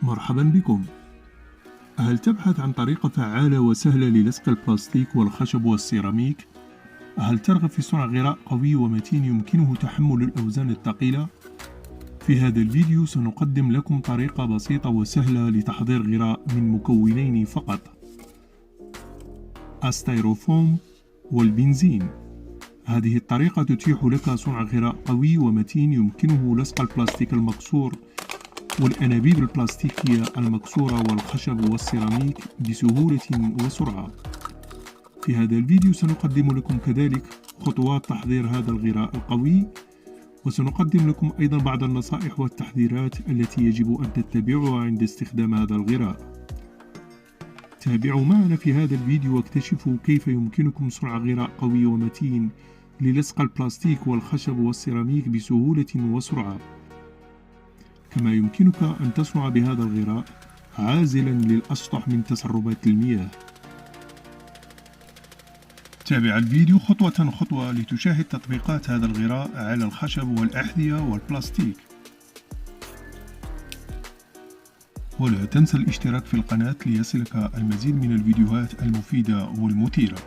مرحبا بكم. هل تبحث عن طريقة فعالة وسهلة للصق البلاستيك والخشب والسيراميك؟ هل ترغب في صنع غراء قوي ومتين يمكنه تحمل الأوزان الثقيلة؟ في هذا الفيديو سنقدم لكم طريقة بسيطة وسهلة لتحضير غراء من مكونين فقط: الستيروفوم والبنزين. هذه الطريقة تتيح لك صنع غراء قوي ومتين يمكنه لصق البلاستيك المكسور والأنابيب البلاستيكية المكسورة والخشب والسيراميك بسهولة وسرعة. في هذا الفيديو سنقدم لكم كذلك خطوات تحضير هذا الغراء القوي، وسنقدم لكم أيضا بعض النصائح والتحذيرات التي يجب أن تتبعها عند استخدام هذا الغراء. تابعوا معنا في هذا الفيديو واكتشفوا كيف يمكنكم صنع غراء قوي ومتين للصق البلاستيك والخشب والسيراميك بسهولة وسرعة. كما يمكنك أن تصنع بهذا الغراء عازلا للأسطح من تسربات المياه. تابع الفيديو خطوة خطوة لتشاهد تطبيقات هذا الغراء على الخشب والأحذية والبلاستيك. ولا تنسى الاشتراك في القناة ليصلك المزيد من الفيديوهات المفيدة والمثيرة.